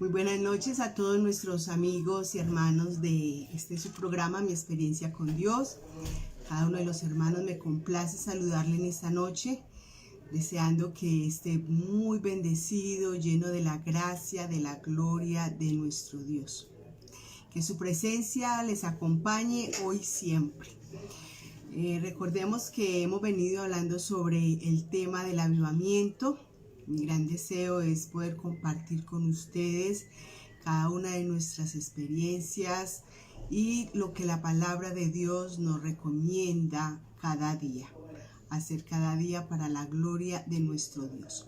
Muy buenas noches a todos nuestros amigos y hermanos de su programa, Mi Experiencia con Dios. Cada uno de los hermanos me complace saludarle en esta noche, deseando que esté muy bendecido, lleno de la gracia, de la gloria de nuestro Dios. Que su presencia les acompañe hoy y siempre. Recordemos que hemos venido hablando sobre el tema del avivamiento. Mi gran deseo es poder compartir con ustedes cada una de nuestras experiencias y lo que la palabra de Dios nos recomienda cada día, hacer cada día para la gloria de nuestro Dios.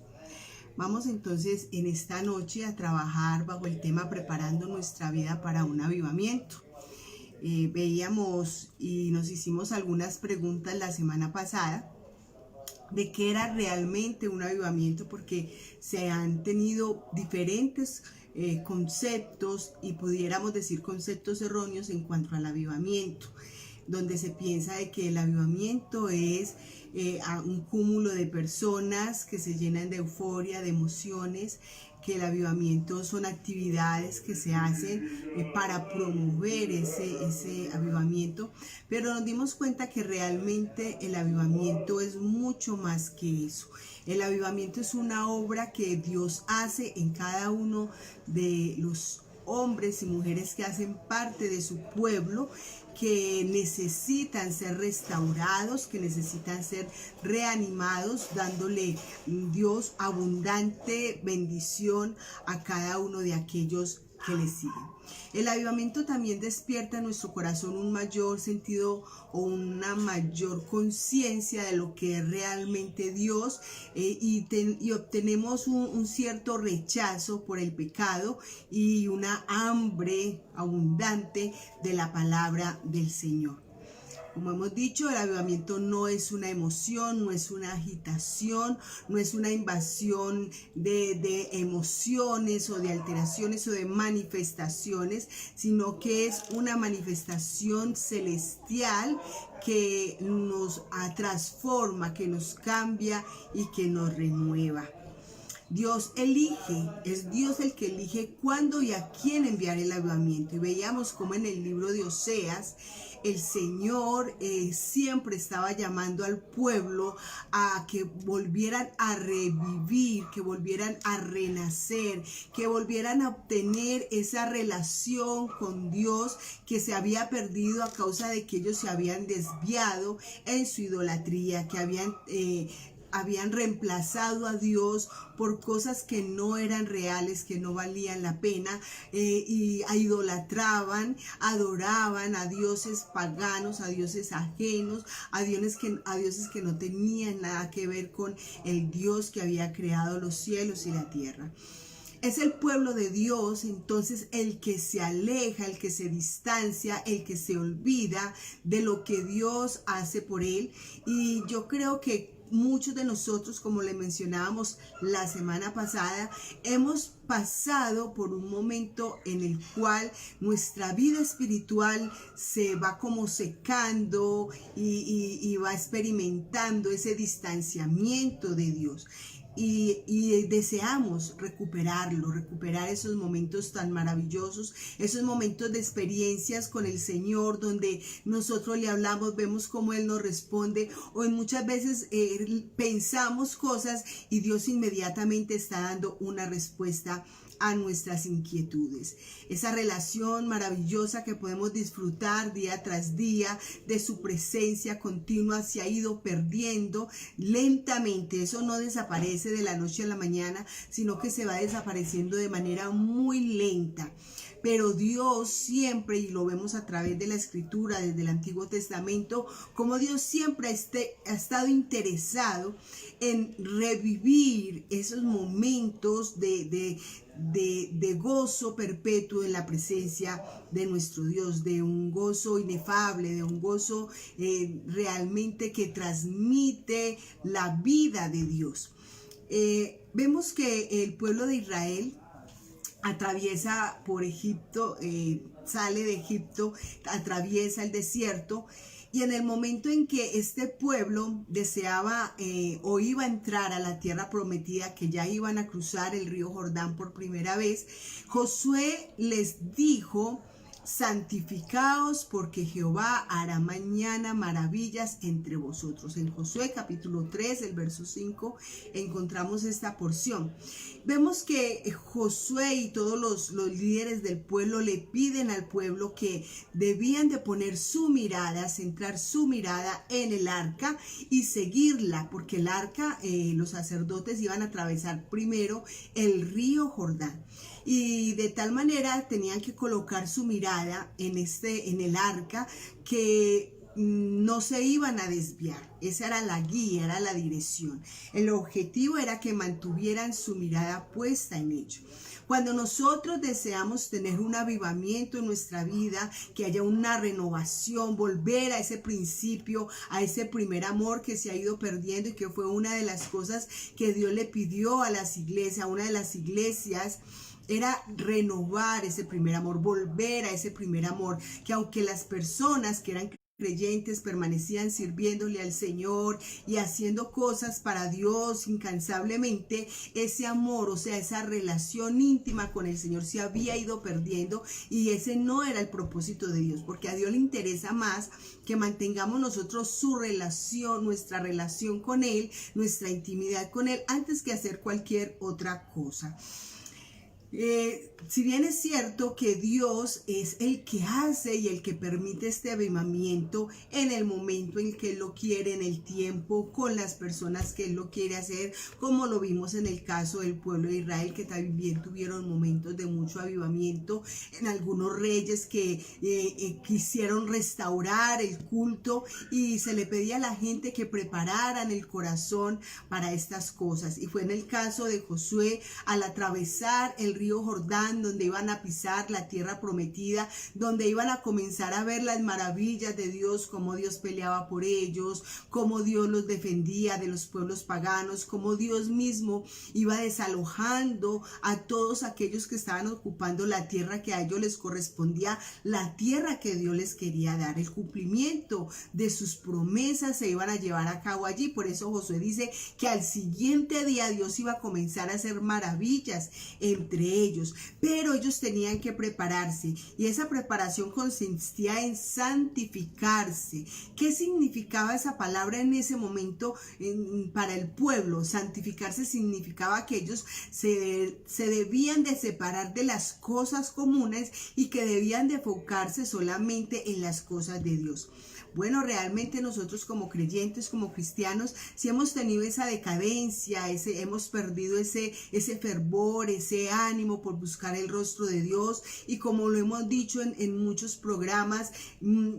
Vamos entonces en esta noche a trabajar bajo el tema preparando nuestra vida para un avivamiento. Veíamos y nos hicimos algunas preguntas la semana pasada de qué era realmente un avivamiento, porque se han tenido diferentes conceptos y pudiéramos decir conceptos erróneos en cuanto al avivamiento, donde se piensa de que el avivamiento es un cúmulo de personas que se llenan de euforia, de emociones, que el avivamiento son actividades que se hacen para promover ese avivamiento, pero nos dimos cuenta que realmente el avivamiento es mucho más que eso. El avivamiento es una obra que Dios hace en cada uno de los hombres y mujeres que hacen parte de su pueblo, que necesitan ser restaurados, que necesitan ser reanimados, dándole Dios abundante bendición a cada uno de aquellos que le siguen. El avivamiento también despierta en nuestro corazón un mayor sentido o una mayor conciencia de lo que es realmente Dios, y obtenemos un cierto rechazo por el pecado y una hambre abundante de la palabra del Señor. Como hemos dicho, el avivamiento no es una emoción, no es una agitación, no es una invasión de emociones o de alteraciones o de manifestaciones, sino que es una manifestación celestial que nos transforma, que nos cambia y que nos renueva. Dios elige, es Dios el que elige cuándo y a quién enviar el avivamiento. Y veíamos como en el libro de Oseas, el Señor siempre estaba llamando al pueblo a que volvieran a revivir, que volvieran a renacer, que volvieran a obtener esa relación con Dios que se había perdido a causa de que ellos se habían desviado en su idolatría, que habían reemplazado a Dios por cosas que no eran reales, que no valían la pena, y idolatraban, adoraban a dioses paganos, a dioses ajenos, a dioses que no tenían nada que ver con el Dios que había creado los cielos y la tierra. Es el pueblo de Dios, entonces, el que se aleja, el que se distancia, el que se olvida de lo que Dios hace por él. Y yo creo que muchos de nosotros, como le mencionábamos la semana pasada, hemos pasado por un momento en el cual nuestra vida espiritual se va como secando y va experimentando ese distanciamiento de Dios. Y deseamos recuperar esos momentos tan maravillosos, esos momentos de experiencias con el Señor, donde nosotros le hablamos, vemos cómo Él nos responde, o en muchas veces pensamos cosas y Dios inmediatamente está dando una respuesta a nuestras inquietudes. Esa relación maravillosa que podemos disfrutar día tras día de su presencia continua se ha ido perdiendo lentamente. Eso no desaparece de la noche a la mañana, sino que se va desapareciendo de manera muy lenta. Pero Dios siempre, y lo vemos a través de la Escritura, desde el Antiguo Testamento, como Dios siempre ha estado interesado en revivir esos momentos de gozo perpetuo en la presencia de nuestro Dios, de un gozo inefable, de un gozo realmente que transmite la vida de Dios. Vemos que el pueblo de Israel atraviesa por Egipto, sale de Egipto, atraviesa el desierto Y en el momento en que este pueblo deseaba o iba a entrar a la tierra prometida, que ya iban a cruzar el río Jordán por primera vez, Josué les dijo: santificaos, porque Jehová hará mañana maravillas entre vosotros. En Josué capítulo 3, el verso 5, encontramos esta porción. Vemos que Josué y todos los líderes del pueblo le piden al pueblo que debían de poner su mirada, centrar su mirada en el arca y seguirla, porque el arca, los sacerdotes iban a atravesar primero el río Jordán. Y de tal manera tenían que colocar su mirada en el arca, que no se iban a desviar. Esa era la guía, era la dirección. El objetivo era que mantuvieran su mirada puesta en ello. Cuando nosotros deseamos tener un avivamiento en nuestra vida, que haya una renovación, volver a ese principio, a ese primer amor que se ha ido perdiendo, y que fue una de las cosas que Dios le pidió a las iglesias, a una de las iglesias, era renovar ese primer amor, volver a ese primer amor, que aunque las personas que eran creyentes permanecían sirviéndole al Señor y haciendo cosas para Dios incansablemente, ese amor, o sea, esa relación íntima con el Señor se había ido perdiendo, y ese no era el propósito de Dios, porque a Dios le interesa más que mantengamos nosotros su relación, nuestra relación con Él, nuestra intimidad con Él, antes que hacer cualquier otra cosa. Si bien es cierto que Dios es el que hace y el que permite este avivamiento en el momento en que Él lo quiere, en el tiempo, con las personas que Él lo quiere hacer, como lo vimos en el caso del pueblo de Israel, que también tuvieron momentos de mucho avivamiento, en algunos reyes que quisieron restaurar el culto, y se le pedía a la gente que prepararan el corazón para estas cosas. Y fue en el caso de Josué, al atravesar el río Jordán, donde iban a pisar la tierra prometida, donde iban a comenzar a ver las maravillas de Dios, cómo Dios peleaba por ellos, cómo Dios los defendía de los pueblos paganos, cómo Dios mismo iba desalojando a todos aquellos que estaban ocupando la tierra que a ellos les correspondía, la tierra que Dios les quería dar. El cumplimiento de sus promesas se iban a llevar a cabo allí. Por eso Josué dice que al siguiente día Dios iba a comenzar a hacer maravillas entre ellos, pero ellos tenían que prepararse, y esa preparación consistía en santificarse. ¿Qué significaba esa palabra en ese momento para el pueblo? Santificarse significaba que ellos se debían de separar de las cosas comunes y que debían de enfocarse solamente en las cosas de Dios. Bueno, realmente nosotros como creyentes, como cristianos, si hemos tenido esa decadencia, hemos perdido ese fervor, ese ánimo por buscar el rostro de Dios, y como lo hemos dicho en muchos programas,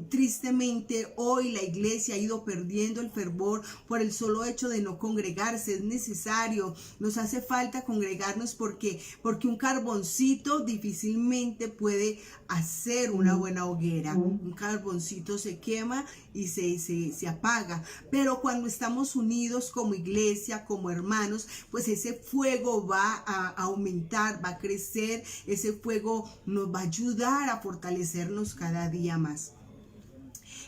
tristemente hoy la iglesia ha ido perdiendo el fervor por el solo hecho de no congregarse. Es necesario, nos hace falta congregarnos, porque un carboncito difícilmente puede hacer una buena hoguera. Un carboncito se quema y se apaga, pero cuando estamos unidos como iglesia, como hermanos, pues ese fuego va a aumentar, va a crecer, ese fuego nos va a ayudar a fortalecernos cada día más.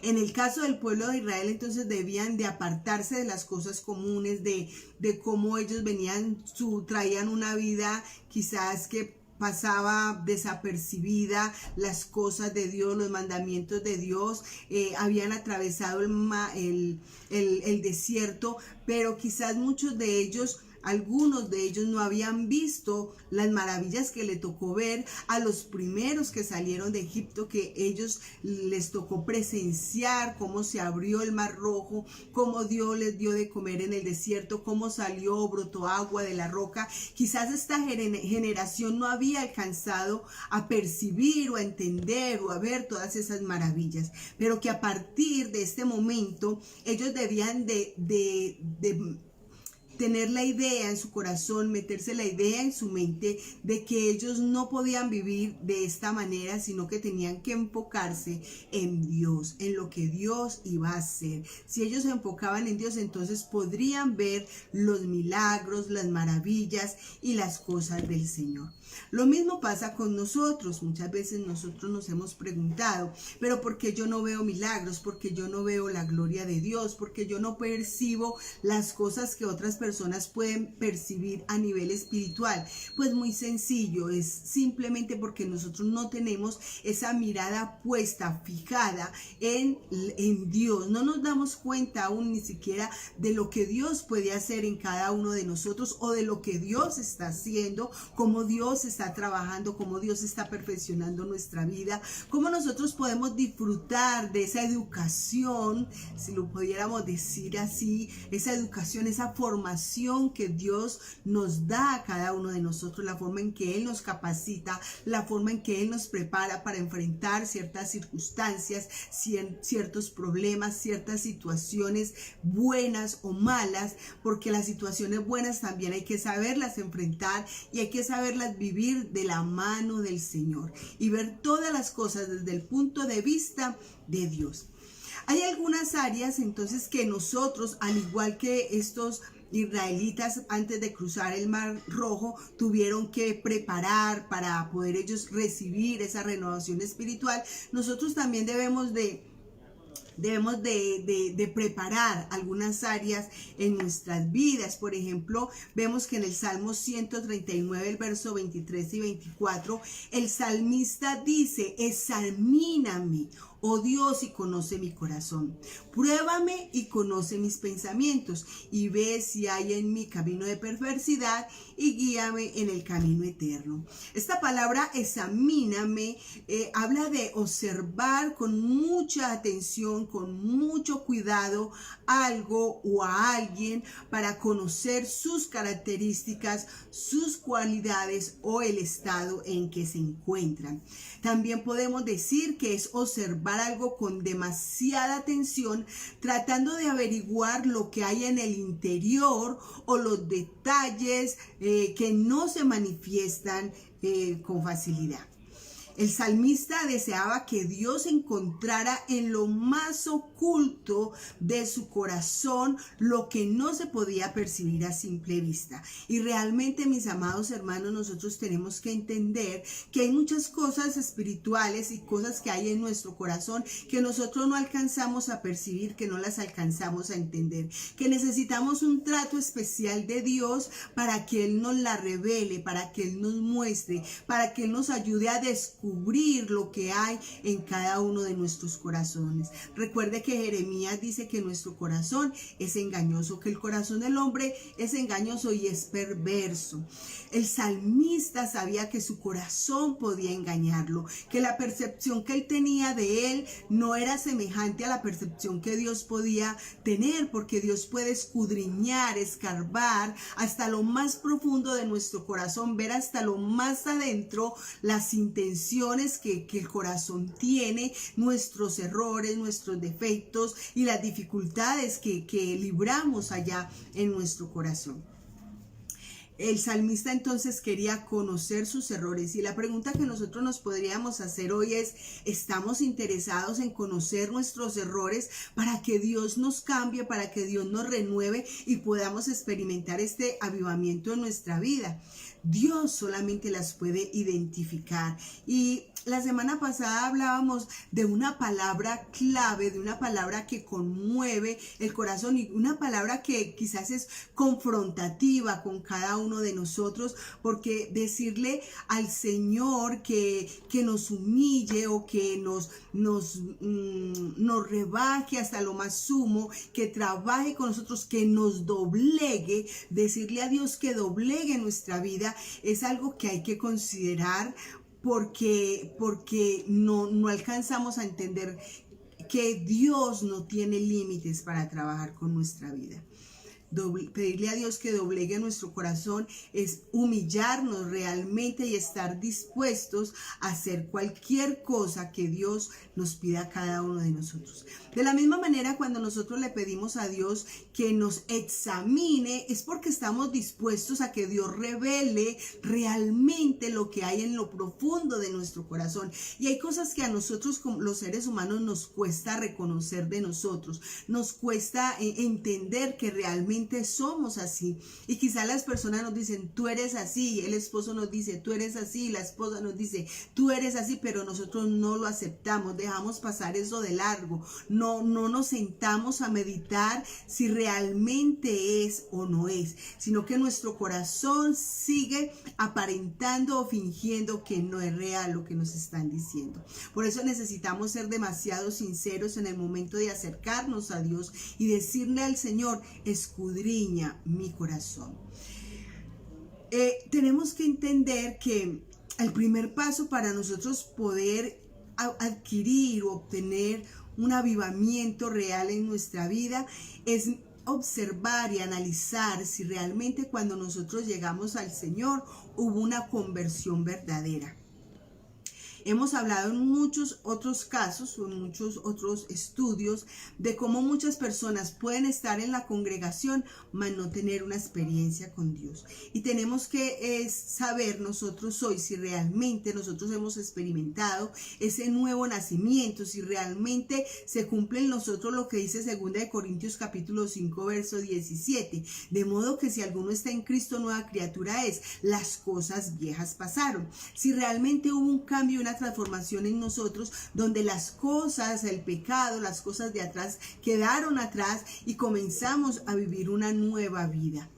En el caso del pueblo de Israel, entonces debían de apartarse de las cosas comunes, de cómo ellos traían una vida quizás que pasaba desapercibida, las cosas de Dios, los mandamientos de Dios. Habían atravesado el desierto, pero quizás algunos de ellos no habían visto las maravillas que le tocó ver a los primeros que salieron de Egipto, que ellos les tocó presenciar cómo se abrió el Mar Rojo, cómo Dios les dio de comer en el desierto, cómo brotó agua de la roca. Quizás esta generación no había alcanzado a percibir o a entender o a ver todas esas maravillas, pero que a partir de este momento ellos debían de tener la idea en su corazón, meterse la idea en su mente de que ellos no podían vivir de esta manera, sino que tenían que enfocarse en Dios, en lo que Dios iba a hacer. Si ellos se enfocaban en Dios, entonces podrían ver los milagros, las maravillas y las cosas del Señor. Lo mismo pasa con nosotros. Muchas veces nosotros nos hemos preguntado, pero ¿por qué yo no veo milagros? ¿Por qué yo no veo la gloria de Dios? ¿Por qué yo no percibo las cosas que otras personas pueden percibir a nivel espiritual? Pues muy sencillo, es simplemente porque nosotros no tenemos esa mirada puesta, fijada en Dios. No nos damos cuenta aún ni siquiera de lo que Dios puede hacer en cada uno de nosotros, o de lo que Dios está haciendo, cómo Dios está trabajando, cómo Dios está perfeccionando nuestra vida, cómo nosotros podemos disfrutar de esa educación, si lo pudiéramos decir así, esa educación, esa formación que Dios nos da a cada uno de nosotros, la forma en que Él nos capacita, la forma en que Él nos prepara para enfrentar ciertas circunstancias, ciertos problemas, ciertas situaciones buenas o malas, porque las situaciones buenas también hay que saberlas enfrentar y hay que saberlas vivir de la mano del Señor y ver todas las cosas desde el punto de vista de Dios. Hay algunas áreas entonces que nosotros, al igual que estos israelitas antes de cruzar el Mar Rojo, tuvieron que preparar para poder ellos recibir esa renovación espiritual, nosotros también debemos de preparar algunas áreas en nuestras vidas. Por ejemplo, vemos que en el Salmo 139, el verso 23 y 24, el salmista dice: examíname, oh Dios, y conoce mi corazón. Pruébame y conoce mis pensamientos, y ve si hay en mí camino de perversidad, y guíame en el camino eterno. Esta palabra examíname habla de observar con mucha atención, con mucho cuidado algo o a alguien, para conocer sus características, sus cualidades o el estado en que se encuentran. También podemos decir que es observar algo con demasiada atención, tratando de averiguar lo que hay en el interior o los detalles que no se manifiestan con facilidad. El salmista deseaba que Dios encontrara en lo más oculto de su corazón lo que no se podía percibir a simple vista. Y realmente, mis amados hermanos, nosotros tenemos que entender que hay muchas cosas espirituales y cosas que hay en nuestro corazón que nosotros no alcanzamos a percibir, que no las alcanzamos a entender, que necesitamos un trato especial de Dios para que Él nos la revele, para que Él nos muestre, para que Él nos ayude a descubrir lo que hay en cada uno de nuestros corazones. Recuerde que Jeremías dice que nuestro corazón es engañoso, que el corazón del hombre es engañoso y es perverso. El salmista sabía que su corazón podía engañarlo, que la percepción que él tenía de él no era semejante a la percepción que Dios podía tener, porque Dios puede escudriñar, escarbar hasta lo más profundo de nuestro corazón, ver hasta lo más adentro las intenciones que el corazón tiene, nuestros errores, nuestros defectos y las dificultades que libramos allá en nuestro corazón. El salmista entonces quería conocer sus errores, y la pregunta que nosotros nos podríamos hacer hoy es: ¿estamos interesados en conocer nuestros errores para que Dios nos cambie, para que Dios nos renueve y podamos experimentar este avivamiento en nuestra vida? Dios solamente las puede identificar. Y la semana pasada hablábamos de una palabra clave, de una palabra que conmueve el corazón, y una palabra que quizás es confrontativa con cada uno de nosotros, porque decirle al Señor que nos humille o que nos rebaje hasta lo más sumo, que trabaje con nosotros, que nos doblegue, decirle a Dios que doblegue nuestra vida, es algo que hay que considerar, porque no alcanzamos a entender que Dios no tiene límites para trabajar con nuestra vida. pedirle a Dios que doblegue nuestro corazón es humillarnos realmente y estar dispuestos a hacer cualquier cosa que Dios nos pida a cada uno de nosotros. De la misma manera, cuando nosotros le pedimos a Dios que nos examine, es porque estamos dispuestos a que Dios revele realmente lo que hay en lo profundo de nuestro corazón. Y hay cosas que a nosotros, como los seres humanos, nos cuesta reconocer de nosotros, nos cuesta entender que realmente somos así. Y quizá las personas nos dicen, tú eres así, el esposo nos dice, tú eres así, la esposa nos dice, tú eres así, pero nosotros no lo aceptamos, dejamos pasar eso de largo, no nos sentamos a meditar si realmente es o no es, sino que nuestro corazón sigue aparentando o fingiendo que no es real lo que nos están diciendo. Por eso necesitamos ser demasiado sinceros en el momento de acercarnos a Dios y decirle al Señor, escudriña mi corazón. Tenemos que entender que el primer paso para nosotros poder adquirir o obtener un avivamiento real en nuestra vida es observar y analizar si realmente cuando nosotros llegamos al Señor hubo una conversión verdadera. Hemos hablado en muchos otros casos, en muchos otros estudios, de cómo muchas personas pueden estar en la congregación, mas no tener una experiencia con Dios. Y tenemos que saber nosotros hoy si realmente nosotros hemos experimentado ese nuevo nacimiento, si realmente se cumple en nosotros lo que dice 2 Corintios capítulo 5, verso 17. De modo que si alguno está en Cristo, nueva criatura es, las cosas viejas pasaron. Si realmente hubo un cambio, una transformación en nosotros, donde las cosas, el pecado, las cosas de atrás quedaron atrás y comenzamos a vivir una nueva vida.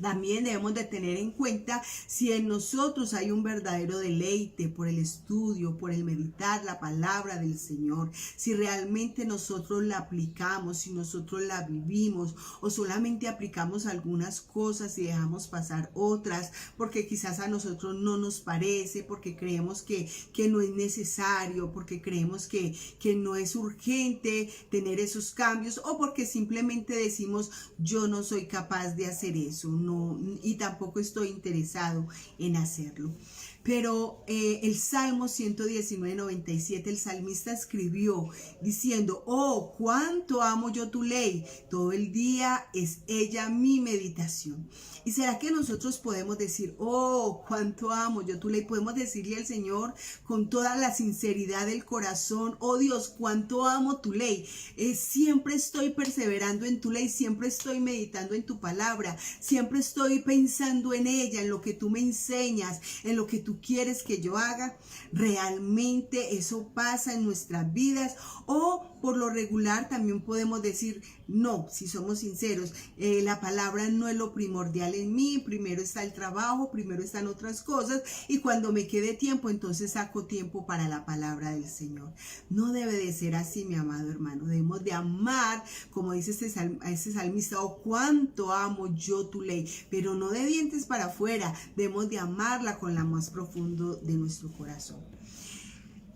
También debemos de tener en cuenta si en nosotros hay un verdadero deleite por el estudio, por el meditar la palabra del Señor, si realmente nosotros la aplicamos, si nosotros la vivimos o solamente aplicamos algunas cosas y dejamos pasar otras porque quizás a nosotros no nos parece, porque creemos que no es necesario, porque creemos que no es urgente tener esos cambios o porque simplemente decimos yo no soy capaz de hacer eso. No, y tampoco estoy interesado en hacerlo. Pero el Salmo 119:97, el salmista escribió diciendo, oh, cuánto amo yo tu ley, todo el día es ella mi meditación. ¿Y será que nosotros podemos decir, oh, cuánto amo yo tu ley? Podemos decirle al Señor con toda la sinceridad del corazón, oh Dios, cuánto amo tu ley. Siempre estoy perseverando en tu ley, siempre estoy meditando en tu palabra, siempre estoy pensando en ella, en lo que tú me enseñas, en lo que tú quieres que yo haga. ¿Realmente eso pasa en nuestras vidas? O por lo regular también podemos decir, no, si somos sinceros, la palabra no es lo primordial en mí, primero está el trabajo, primero están otras cosas y cuando me quede tiempo, entonces saco tiempo para la palabra del Señor. No debe de ser así, mi amado hermano. Debemos de amar, como dice este salmista, oh, cuánto amo yo tu ley, pero no de dientes para afuera, debemos de amarla con la más profundo de nuestro corazón.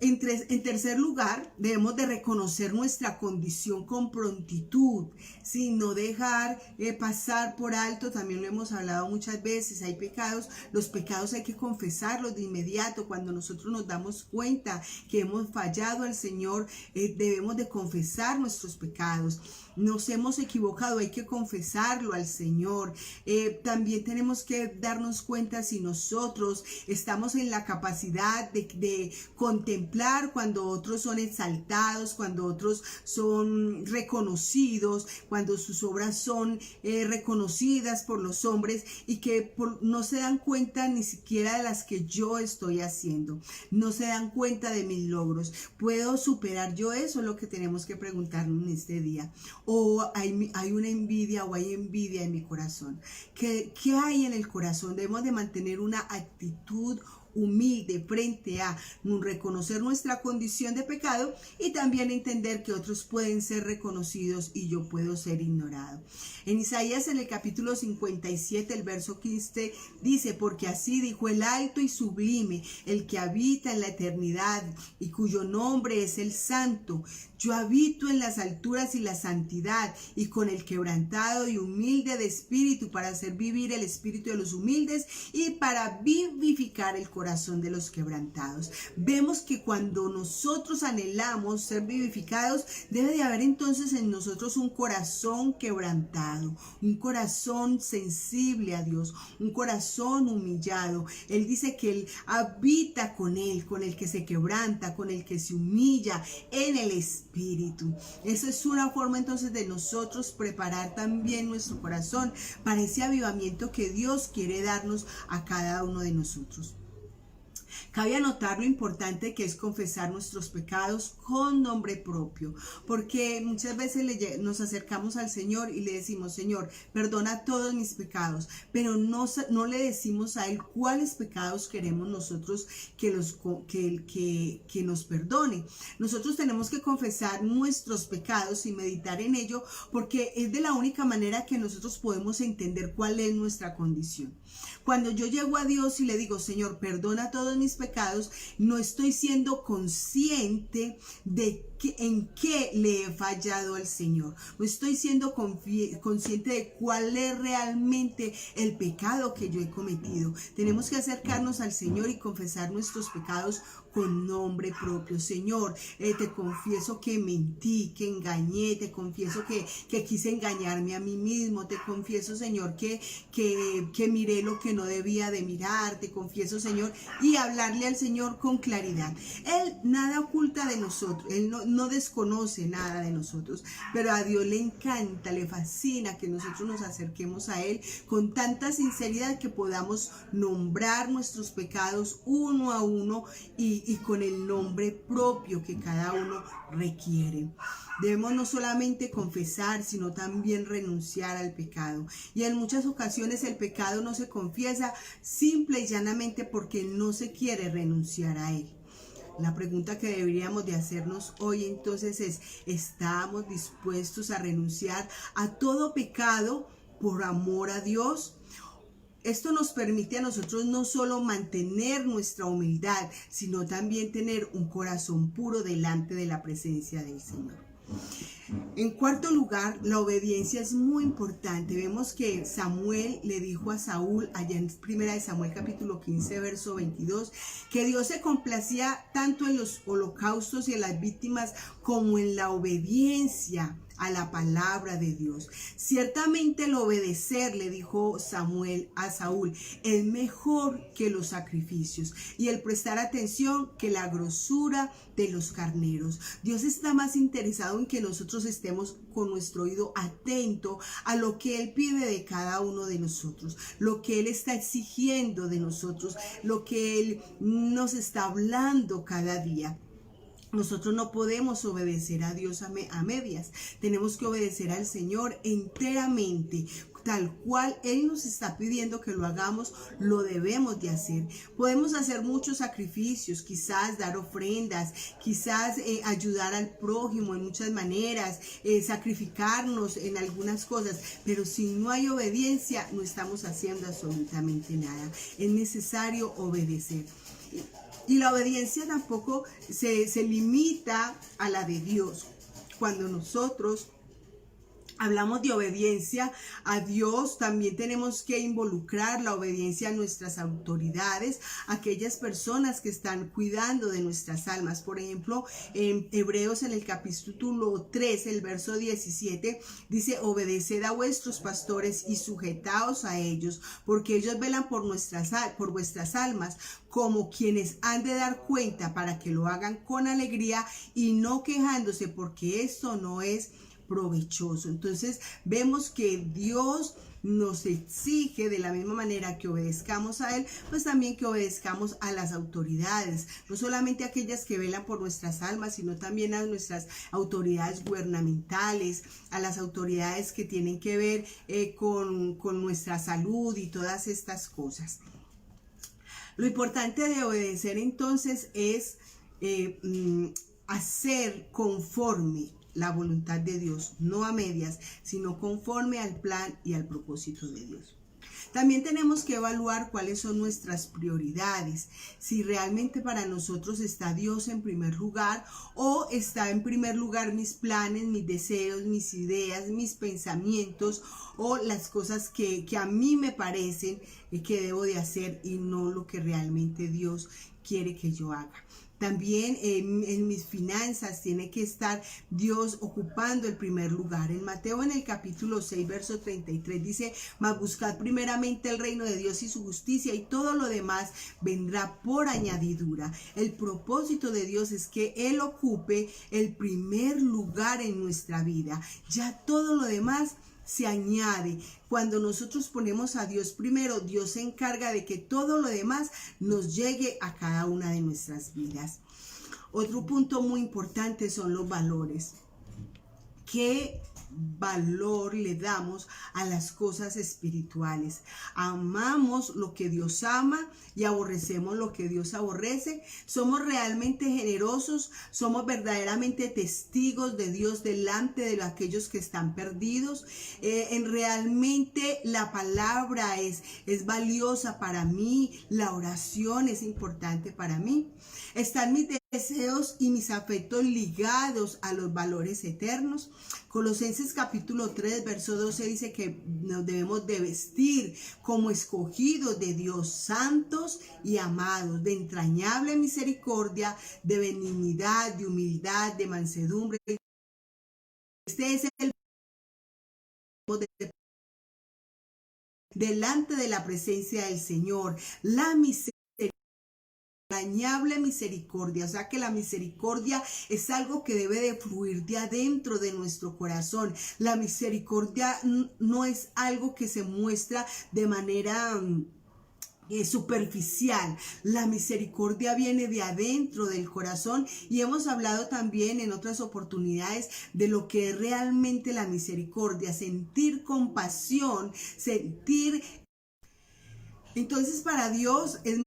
En tercer lugar, debemos de reconocer nuestra condición con prontitud, sin no dejar pasar por alto. También lo hemos hablado muchas veces, hay pecados, los pecados hay que confesarlos de inmediato. Cuando nosotros nos damos cuenta que hemos fallado al Señor, debemos de confesar nuestros pecados. Nos hemos equivocado, hay que confesarlo al Señor. También tenemos que darnos cuenta si nosotros estamos en la capacidad de contemplar cuando otros son exaltados, cuando otros son reconocidos, cuando sus obras son reconocidas por los hombres y que no se dan cuenta ni siquiera de las que yo estoy haciendo. No se dan cuenta de mis logros. ¿Puedo superar yo eso? Es lo que tenemos que preguntarnos en este día. O hay una envidia o hay envidia en mi corazón. ¿Qué hay en el corazón? Debemos de mantener una actitud humilde frente a reconocer nuestra condición de pecado y también entender que otros pueden ser reconocidos y yo puedo ser ignorado. En Isaías, en el capítulo 57, el verso 15 dice: porque así dijo el alto y sublime, el que habita en la eternidad y cuyo nombre es el Santo. Yo habito en las alturas y la santidad, y con el quebrantado y humilde de espíritu, para hacer vivir el espíritu de los humildes y para vivificar el corazón de los quebrantados. Vemos que cuando nosotros anhelamos ser vivificados, debe de haber entonces en nosotros un corazón quebrantado, un corazón sensible a Dios, un corazón humillado. Él dice que Él habita con el que se quebranta, con el que se humilla en el espíritu. Esa es una forma entonces de nosotros preparar también nuestro corazón para ese avivamiento que Dios quiere darnos a cada uno de nosotros. Cabe anotar lo importante que es confesar nuestros pecados con nombre propio, porque muchas veces nos acercamos al Señor y le decimos: Señor, perdona todos mis pecados, pero no le decimos a Él cuáles pecados queremos nosotros que nos perdone. Nosotros tenemos que confesar nuestros pecados y meditar en ello, porque es de la única manera que nosotros podemos entender cuál es nuestra condición. Cuando yo llego a Dios y le digo: Señor, perdona todos mis pecados, no estoy siendo consciente de en qué le he fallado al Señor. No estoy siendo consciente de cuál es realmente el pecado que yo he cometido. Tenemos que acercarnos al Señor y confesar nuestros pecados con nombre propio. Señor, te confieso que mentí, que engañé, te confieso que quise engañarme a mí mismo, te confieso, Señor, que miré lo que no debía de mirar, te confieso, Señor, y hablarle al Señor con claridad. Él nada oculta de nosotros, Él no desconoce nada de nosotros, pero a Dios le encanta, le fascina que nosotros nos acerquemos a Él con tanta sinceridad que podamos nombrar nuestros pecados uno a uno y con el nombre propio que cada uno requiere. Debemos no solamente confesar, sino también renunciar al pecado. Y en muchas ocasiones el pecado no se confiesa simple y llanamente porque no se quiere renunciar a él. La pregunta que deberíamos de hacernos hoy entonces es: ¿estamos dispuestos a renunciar a todo pecado por amor a Dios? Esto nos permite a nosotros no solo mantener nuestra humildad, sino también tener un corazón puro delante de la presencia del Señor. En cuarto lugar, la obediencia es muy importante. Vemos que Samuel le dijo a Saúl, allá en 1 Samuel capítulo 15, verso 22, que Dios se complacía tanto en los holocaustos y en las víctimas como en la obediencia a la palabra de Dios. Ciertamente el obedecer, le dijo Samuel a Saúl, es mejor que los sacrificios, y el prestar atención que la grosura de los carneros. Dios está más interesado en que nosotros estemos con nuestro oído atento a lo que Él pide de cada uno de nosotros, lo que Él está exigiendo de nosotros, lo que Él nos está hablando cada día. Nosotros no podemos obedecer a Dios a medias. Tenemos que obedecer al Señor enteramente. Tal cual Él nos está pidiendo que lo hagamos, lo debemos de hacer. Podemos hacer muchos sacrificios, quizás dar ofrendas, quizás ayudar al prójimo en muchas maneras, sacrificarnos en algunas cosas, pero si no hay obediencia, no estamos haciendo absolutamente nada. Es necesario obedecer. Y la obediencia tampoco se limita a la de Dios. Cuando nosotros hablamos de obediencia a Dios, también tenemos que involucrar la obediencia a nuestras autoridades, aquellas personas que están cuidando de nuestras almas. Por ejemplo, en Hebreos, en el capítulo 3, el verso 17, dice: obedeced a vuestros pastores y sujetaos a ellos, porque ellos velan por vuestras almas, como quienes han de dar cuenta, para que lo hagan con alegría y no quejándose, porque esto no es provechoso. Entonces vemos que Dios nos exige, de la misma manera que obedezcamos a Él, pues también que obedezcamos a las autoridades, no solamente a aquellas que velan por nuestras almas, sino también a nuestras autoridades gubernamentales, a las autoridades que tienen que ver con nuestra salud y todas estas cosas. Lo importante de obedecer entonces es hacer conforme la voluntad de Dios, no a medias, sino conforme al plan y al propósito de Dios. También tenemos que evaluar cuáles son nuestras prioridades, si realmente para nosotros está Dios en primer lugar o está en primer lugar mis planes, mis deseos, mis ideas, mis pensamientos o las cosas que a mí me parecen que debo de hacer y no lo que realmente Dios quiere que yo haga. También en mis finanzas tiene que estar Dios ocupando el primer lugar. En Mateo, en el capítulo 6, verso 33 dice: mas buscad primeramente el reino de Dios y su justicia, y todo lo demás vendrá por añadidura. El propósito de Dios es que Él ocupe el primer lugar en nuestra vida. Ya todo lo demás se añade. Cuando nosotros ponemos a Dios primero, Dios se encarga de que todo lo demás nos llegue a cada una de nuestras vidas. Otro punto muy importante son los valores. ¿Qué valor le damos a las cosas espirituales? ¿Amamos lo que Dios ama y aborrecemos lo que Dios aborrece? ¿Somos realmente generosos? ¿Somos verdaderamente testigos de Dios delante de aquellos que están perdidos? Realmente la palabra es valiosa para mí. La oración es importante para mí. ¿Están mis deseos y mis afectos ligados a los valores eternos? Colosenses capítulo 3, verso 12 dice que nos debemos de vestir como escogidos de Dios, santos y amados, de entrañable misericordia, de benignidad, de humildad, de mansedumbre. Este es el delante de la presencia del Señor, la misericordia. Entrañable misericordia, o sea que la misericordia es algo que debe de fluir de adentro de nuestro corazón. La misericordia no es algo que se muestra de manera superficial. La misericordia viene de adentro del corazón, y hemos hablado también en otras oportunidades de lo que es realmente la misericordia: sentir compasión, sentir. Entonces, para Dios es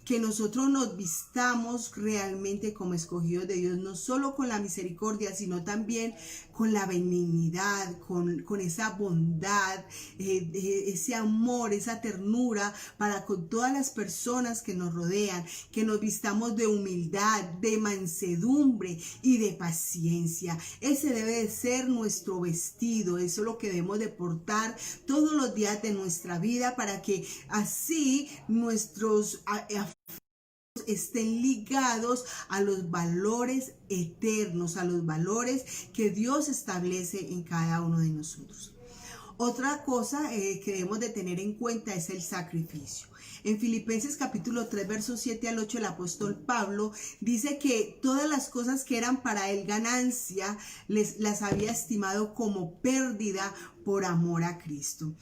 que nosotros nos vistamos realmente como escogidos de Dios, no solo con la misericordia, sino también con la benignidad, con esa bondad, ese amor, esa ternura para con todas las personas que nos rodean, que nos vistamos de humildad, de mansedumbre y de paciencia. Ese debe de ser nuestro vestido, eso es lo que debemos de portar todos los días de nuestra vida, para que así nuestros estén ligados a los valores eternos, a los valores que Dios establece en cada uno de nosotros. Otra cosa que debemos de tener en cuenta es el sacrificio. En Filipenses capítulo 3, versos 7 al 8, el apóstol Pablo dice que todas las cosas que eran para él ganancia, las había estimado como pérdida por amor a Cristo.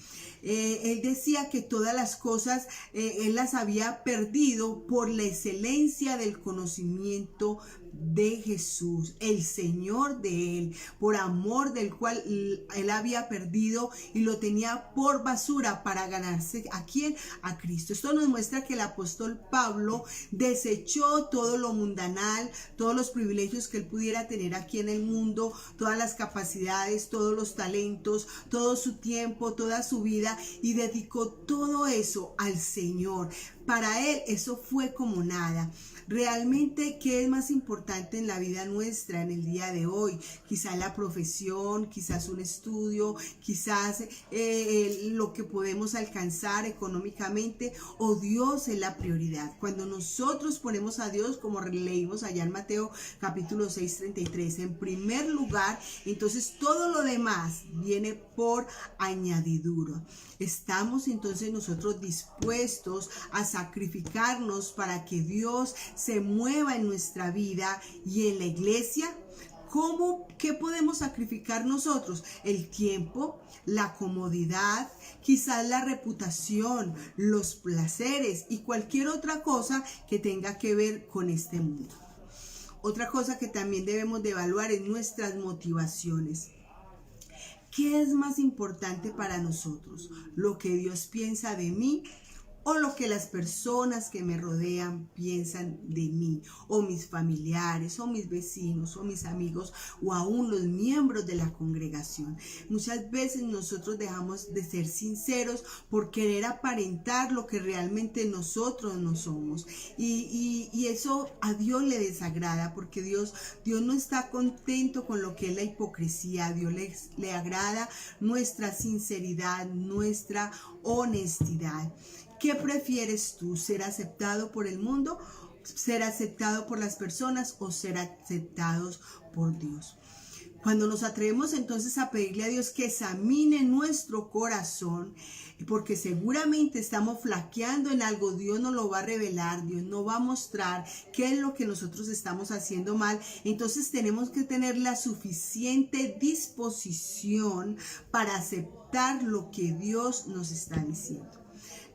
Él decía que todas las cosas él las había perdido por la excelencia del conocimiento de Jesús, el Señor de él, por amor del cual él había perdido y lo tenía por basura para ganarse ¿a quién? A Cristo. Esto nos muestra que el apóstol Pablo desechó todo lo mundanal, todos los privilegios que él pudiera tener aquí en el mundo, todas las capacidades, todos los talentos, todo su tiempo, toda su vida, y dedicó todo eso al Señor. Para él eso fue como nada. Realmente, ¿qué es más importante en la vida nuestra en el día de hoy? Quizás la profesión, quizás un estudio, quizás lo que podemos alcanzar económicamente, o Dios es la prioridad. Cuando nosotros ponemos a Dios, como leímos allá en Mateo capítulo 6, 33, en primer lugar, entonces todo lo demás viene por añadidura. ¿Estamos entonces nosotros dispuestos a sacrificarnos para que Dios se mueva en nuestra vida y en la iglesia? ¿Qué podemos sacrificar nosotros? El tiempo, la comodidad, quizás la reputación, los placeres y cualquier otra cosa que tenga que ver con este mundo. Otra cosa que también debemos de evaluar es nuestras motivaciones. ¿Qué es más importante para nosotros? ¿Lo que Dios piensa de mí o lo que las personas que me rodean piensan de mí, o mis familiares, o mis vecinos, o mis amigos, o aún los miembros de la congregación. Muchas veces nosotros dejamos de ser sinceros por querer aparentar lo que realmente nosotros no somos. Y eso a Dios le desagrada, porque Dios no está contento con lo que es la hipocresía. A Dios le agrada nuestra sinceridad, nuestra honestidad. ¿Qué prefieres tú? ¿Ser aceptado por el mundo? ¿Ser aceptado por las personas? ¿O ser aceptados por Dios? Cuando nos atrevemos entonces a pedirle a Dios que examine nuestro corazón, porque seguramente estamos flaqueando en algo, Dios nos lo va a revelar, Dios nos va a mostrar qué es lo que nosotros estamos haciendo mal. Entonces tenemos que tener la suficiente disposición para aceptar lo que Dios nos está diciendo.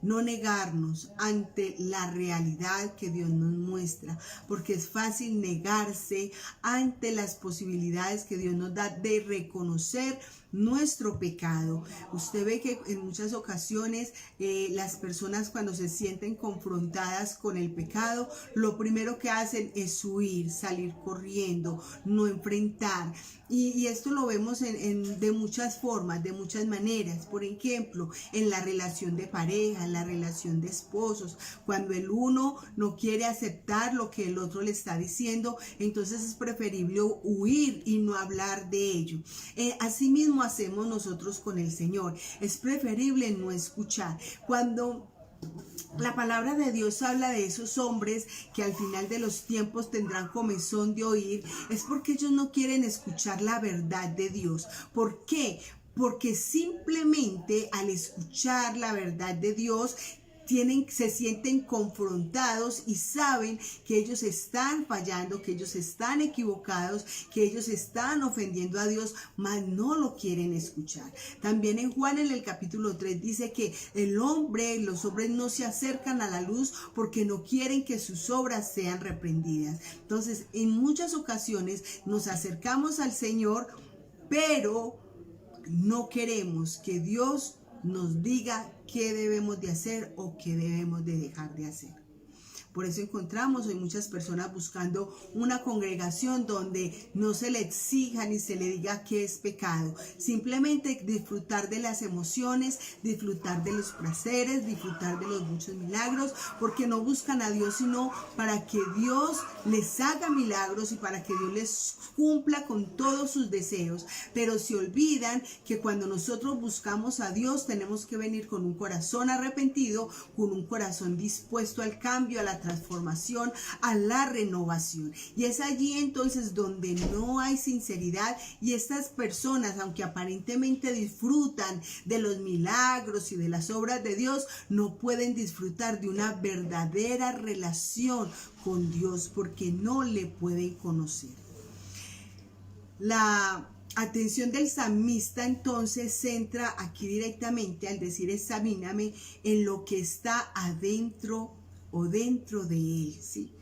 No negarnos ante la realidad que Dios nos muestra, porque es fácil negarse ante las posibilidades que Dios nos da de reconocer nuestro pecado. Usted ve que en muchas ocasiones las personas, cuando se sienten confrontadas con el pecado, lo primero que hacen es huir, salir corriendo, no enfrentar. Y esto lo vemos de muchas formas, de muchas maneras. Por ejemplo, en la relación de pareja, en la relación de esposos, cuando el uno no quiere aceptar lo que el otro le está diciendo, entonces es preferible huir y no hablar de ello. Asimismo hacemos nosotros con el Señor. Es preferible no escuchar. Cuando la palabra de Dios habla de esos hombres que al final de los tiempos tendrán comezón de oír, es porque ellos no quieren escuchar la verdad de Dios. ¿Por qué? Porque simplemente al escuchar la verdad de Dios, se sienten confrontados y saben que ellos están fallando, que ellos están equivocados, que ellos están ofendiendo a Dios, mas no lo quieren escuchar. También en Juan, en el capítulo 3, dice que los hombres no se acercan a la luz porque no quieren que sus obras sean reprendidas. Entonces, en muchas ocasiones nos acercamos al Señor, pero no queremos que Dios nos diga qué debemos de hacer o qué debemos de dejar de hacer. Por eso encontramos hoy muchas personas buscando una congregación donde no se le exija ni se le diga qué es pecado. Simplemente disfrutar de las emociones, disfrutar de los placeres, disfrutar de los muchos milagros, porque no buscan a Dios sino para que Dios les haga milagros y para que Dios les cumpla con todos sus deseos. Pero se olvidan que cuando nosotros buscamos a Dios tenemos que venir con un corazón arrepentido, con un corazón dispuesto al cambio, a la transformación, a la renovación. Y es allí entonces donde no hay sinceridad y estas personas, aunque aparentemente disfrutan de los milagros y de las obras de Dios, no pueden disfrutar de una verdadera relación con Dios porque no le pueden conocer. La atención del salmista entonces centra aquí directamente al decir examíname en lo que está adentro o dentro de él, ¿sí?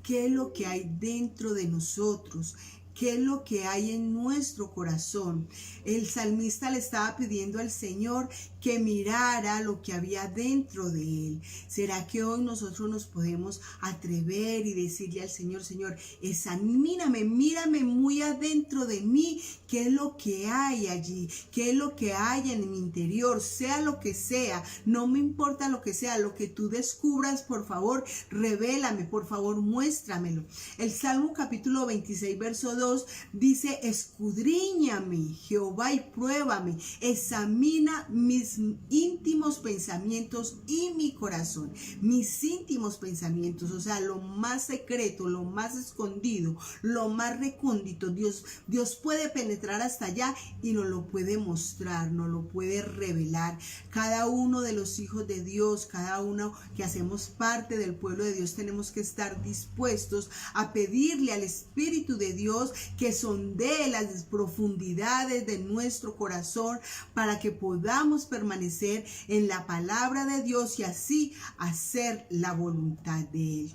¿Qué es lo que hay dentro de nosotros? ¿Qué es lo que hay en nuestro corazón? El salmista le estaba pidiendo al Señor que mirara lo que había dentro de él. ¿Será que hoy nosotros nos podemos atrever y decirle al Señor, Señor, examíname, mírame muy adentro de mí, qué es lo que hay allí, qué es lo que hay en mi interior, sea lo que sea, no me importa lo que sea, lo que tú descubras, por favor, revélame, por favor, muéstramelo. El Salmo capítulo 26, verso 2 dice, escudriñame, Jehová, y pruébame, examina mis íntimos pensamientos y mi corazón. Mis íntimos pensamientos, o sea, lo más secreto, lo más escondido, lo más recóndito, Dios puede penetrar hasta allá y nos lo puede mostrar, nos lo puede revelar. Cada uno de los hijos de Dios, cada uno que hacemos parte del pueblo de Dios, tenemos que estar dispuestos a pedirle al Espíritu de Dios que sondee las profundidades de nuestro corazón para que podamos permanecer en la palabra de Dios y así hacer la voluntad de Él.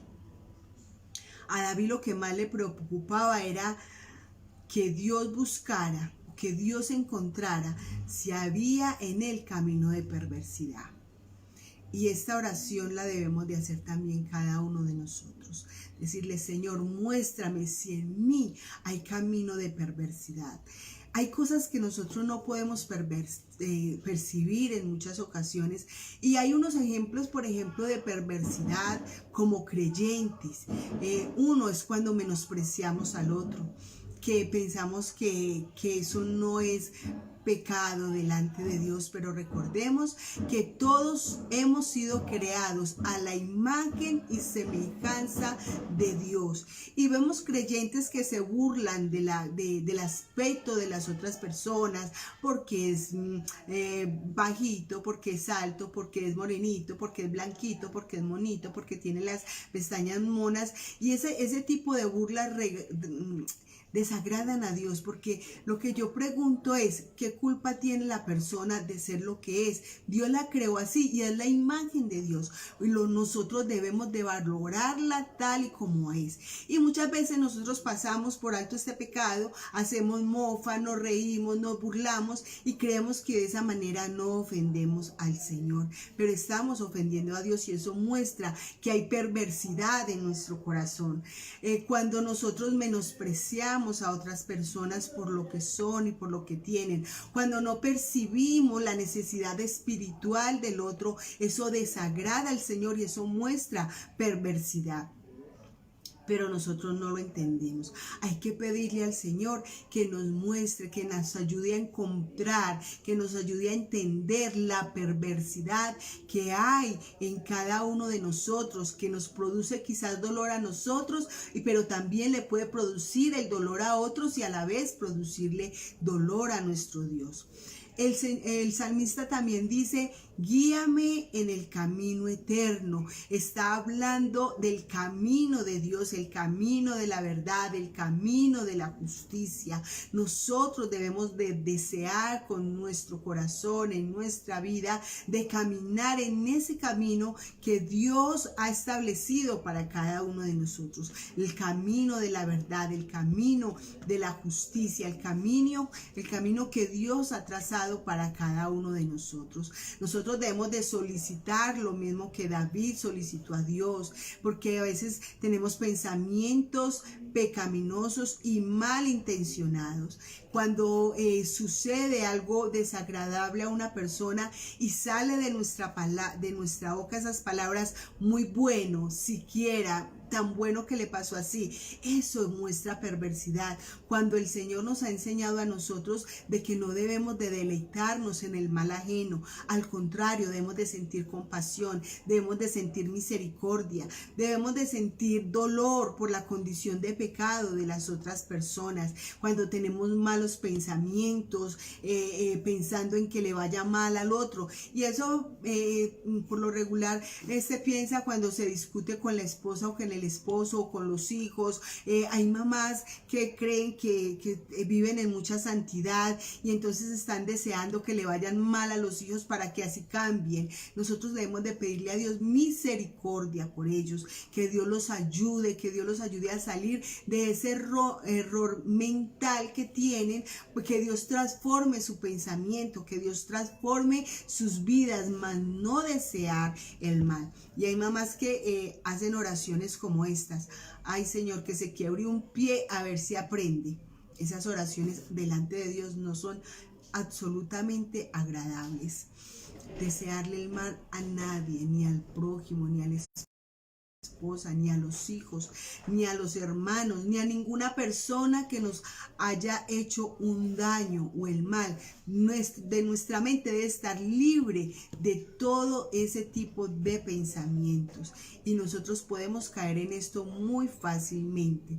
A David lo que más le preocupaba era que Dios buscara, que Dios encontrara si había en él camino de perversidad. Y esta oración la debemos de hacer también cada uno de nosotros. Decirle, Señor, muéstrame si en mí hay camino de perversidad. Hay cosas que nosotros no podemos percibir en muchas ocasiones, y hay unos ejemplos, por ejemplo, de perversidad como creyentes. Uno es cuando menospreciamos al otro, que pensamos que eso no es pecado delante de Dios, pero recordemos que todos hemos sido creados a la imagen y semejanza de Dios, y vemos creyentes que se burlan del aspecto de las otras personas, porque es bajito, porque es alto, porque es morenito, porque es blanquito, porque es monito, porque tiene las pestañas monas, y ese tipo de burlas desagradan a Dios, porque lo que yo pregunto es, ¿qué culpa tiene la persona de ser lo que es? Dios la creó así y es la imagen de Dios, y nosotros debemos de valorarla tal y como es. Y muchas veces nosotros pasamos por alto este pecado, hacemos mofa, nos reímos, nos burlamos y creemos que de esa manera no ofendemos al Señor, pero estamos ofendiendo a Dios, y eso muestra que hay perversidad en nuestro corazón. Cuando nosotros menospreciamos a otras personas por lo que son y por lo que tienen, cuando no percibimos la necesidad espiritual del otro, eso desagrada al Señor y eso muestra perversidad. Pero nosotros no lo entendemos. Hay que pedirle al Señor que nos muestre, que nos ayude a encontrar, que nos ayude a entender la perversidad que hay en cada uno de nosotros, que nos produce quizás dolor a nosotros, pero también le puede producir el dolor a otros y a la vez producirle dolor a nuestro Dios. El salmista también dice, guíame en el camino eterno. Está hablando del camino de Dios, el camino de la verdad, el camino de la justicia. Nosotros debemos de desear con nuestro corazón, en nuestra vida, de caminar en ese camino que Dios ha establecido para cada uno de nosotros. El camino de la verdad, el camino de la justicia, el camino que Dios ha trazado para cada uno de nosotros. Nosotros debemos de solicitar lo mismo que David solicitó a Dios, porque a veces tenemos pensamientos pecaminosos y malintencionados. Cuando sucede algo desagradable a una persona y sale de nuestra boca esas palabras, muy bueno, siquiera, tan bueno que le pasó así, eso muestra perversidad. Cuando el Señor nos ha enseñado a nosotros de que no debemos de deleitarnos en el mal ajeno, al contrario, debemos de sentir compasión, debemos de sentir misericordia, debemos de sentir dolor por la condición de pecado de las otras personas. Cuando tenemos malos pensamientos, pensando en que le vaya mal al otro, y eso por lo regular se piensa cuando se discute con la esposa o con el esposo o con los hijos. Hay mamás que creen que viven en mucha santidad y entonces están deseando que le vayan mal a los hijos para que así cambien. Nosotros debemos de pedirle a Dios misericordia por ellos, que Dios los ayude, que Dios los ayude a salir de ese error mental que tienen, que Dios transforme su pensamiento, que Dios transforme sus vidas, mas no desear el mal. Y hay mamás que hacen oraciones como estas: ay Señor, que se quiebre un pie a ver si aprende. Esas oraciones delante de Dios no son absolutamente agradables. Desearle el mal a nadie, ni al prójimo, ni al esposa, ni a los hijos, ni a los hermanos, ni a ninguna persona que nos haya hecho un daño o el mal. De nuestra mente debe estar libre de todo ese tipo de pensamientos, y nosotros podemos caer en esto muy fácilmente.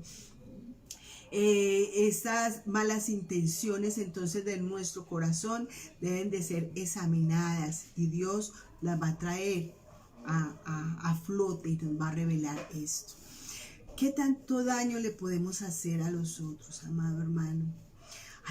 Estas malas intenciones entonces de nuestro corazón deben de ser examinadas, y Dios las va a traer a flote y nos va a revelar esto. ¿Qué tanto daño le podemos hacer a los otros, amado hermano?